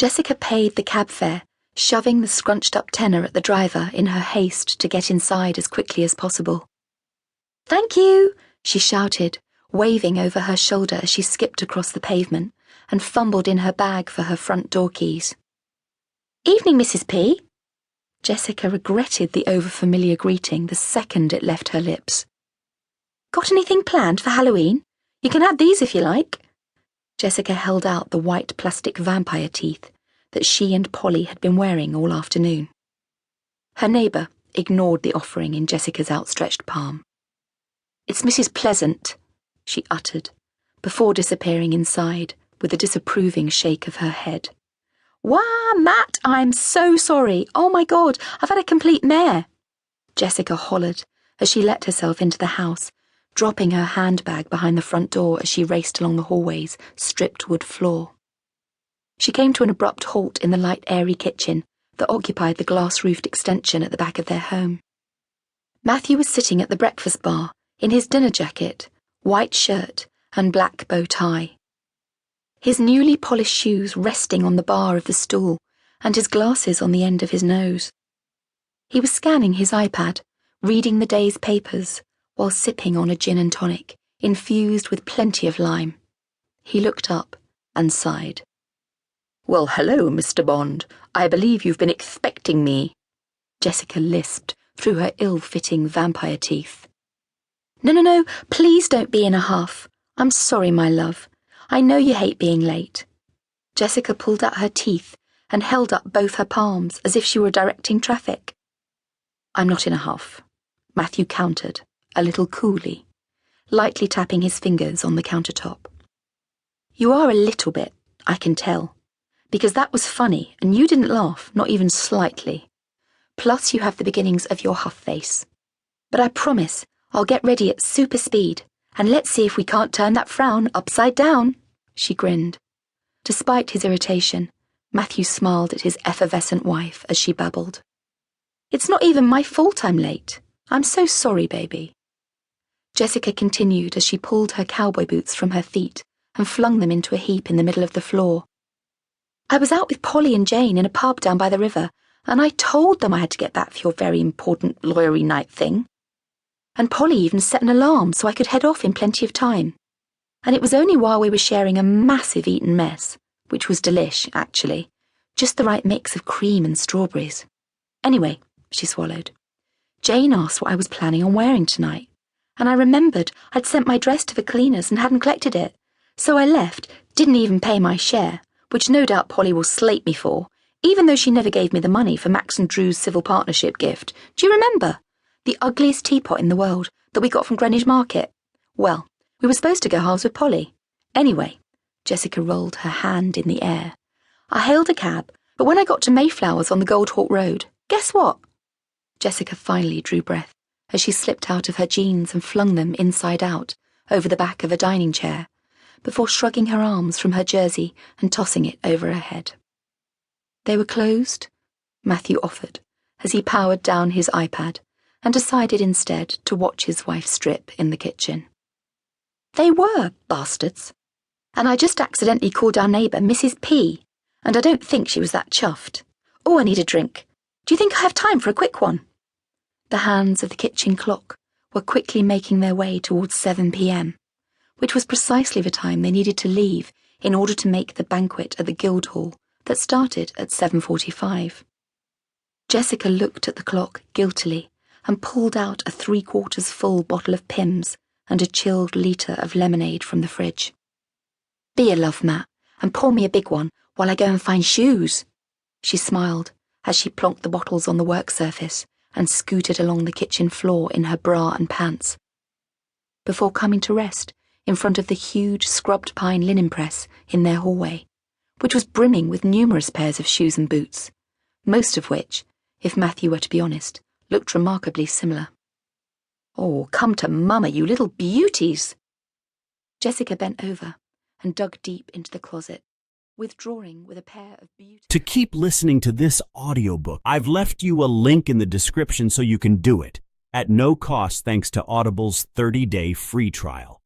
Jessica paid the cab fare, shoving the scrunched-up tenner at the driver in her haste to get inside as quickly as possible. "Thank you," she shouted, waving over her shoulder as she skipped across the pavement and fumbled in her bag for her front door keys. "Evening, Mrs. P." Jessica regretted the overfamiliar greeting the second it left her lips. "Got anything planned for Halloween? You can have these if you like." Jessica held out the white plastic vampire teeth that she and Polly had been wearing all afternoon. Her neighbour ignored the offering in Jessica's outstretched palm. "It's Mrs. Pleasant," she uttered, before disappearing inside with a disapproving shake of her head. "Wah, Matt, I'm so sorry. Oh my God, I've had a complete mare," Jessica hollered as she let herself into the house, dropping her handbag behind the front door as she raced along the hallway's stripped wood floor. She came to an abrupt halt in the light, airy kitchen that occupied the glass-roofed extension at the back of their home. Matthew was sitting at the breakfast bar in his dinner jacket, white shirt, and black bow tie. His newly polished shoes resting on the bar of the stool and his glasses on the end of his nose. He was scanning his iPad, reading the day's papers, while sipping on a gin and tonic, infused with plenty of lime. He looked up and sighed. "Well, hello, Mr. Bond. I believe you've been expecting me," Jessica lisped through her ill-fitting vampire teeth. No, please don't be in a huff. I'm sorry, my love. I know you hate being late." Jessica pulled out her teeth and held up both her palms as if she were directing traffic. "I'm not in a huff," Matthew countered, a little coolly, lightly tapping his fingers on the countertop. "You are a little bit, I can tell, because that was funny and you didn't laugh, not even slightly. Plus you have the beginnings of your huff face. But I promise I'll get ready at super speed, and let's see if we can't turn that frown upside down," she grinned. Despite his irritation, Matthew smiled at his effervescent wife as she babbled. "It's not even my fault I'm late. I'm so sorry, baby." Jessica continued as she pulled her cowboy boots from her feet and flung them into a heap in the middle of the floor. "I was out with Polly and Jane in a pub down by the river, and I told them I had to get back for your very important lawyery night thing. And Polly even set an alarm so I could head off in plenty of time. And it was only while we were sharing a massive eaten mess, which was delish, actually, just the right mix of cream and strawberries. Anyway," she swallowed, "Jane asked what I was planning on wearing tonight, and I remembered I'd sent my dress to the cleaners and hadn't collected it, so I left, didn't even pay my share, which no doubt Polly will slate me for, even though she never gave me the money for Max and Drew's civil partnership gift. Do you remember? The ugliest teapot in the world that we got from Greenwich Market. Well, we were supposed to go halves with Polly. Anyway," Jessica rolled her hand in the air, "I hailed a cab, but when I got to Mayflowers on the Goldhawk Road, guess what?" Jessica finally drew breath as she slipped out of her jeans and flung them inside out over the back of a dining chair, before shrugging her arms from her jersey and tossing it over her head. "They were closed," Matthew offered as he powered down his iPad and decided instead to watch his wife strip in the kitchen. "They were, bastards. And I just accidentally called our neighbour Mrs. P, and I don't think she was that chuffed. Oh, I need a drink. Do you think I have time for a quick one?" The hands of the kitchen clock were quickly making their way towards 7 p.m., which was precisely the time they needed to leave in order to make the banquet at the Guildhall that started at 7:45. Jessica looked at the clock guiltily and pulled out a 3/4 full bottle of Pimm's and a chilled litre of lemonade from the fridge. "Be a love, Matt, and pour me a big one while I go and find shoes," she smiled as she plonked the bottles on the work surface and scooted along the kitchen floor in her bra and pants, before coming to rest in front of the huge scrubbed pine linen press in their hallway, which was brimming with numerous pairs of shoes and boots, most of which, if Matthew were to be honest, looked remarkably similar. "Oh, come to Mama, you little beauties!" Jessica bent over and dug deep into the closet, withdrawing with a pair of beautiful... To keep listening to this audiobook, I've left you a link in the description so you can do it, at no cost thanks to Audible's 30-day free trial.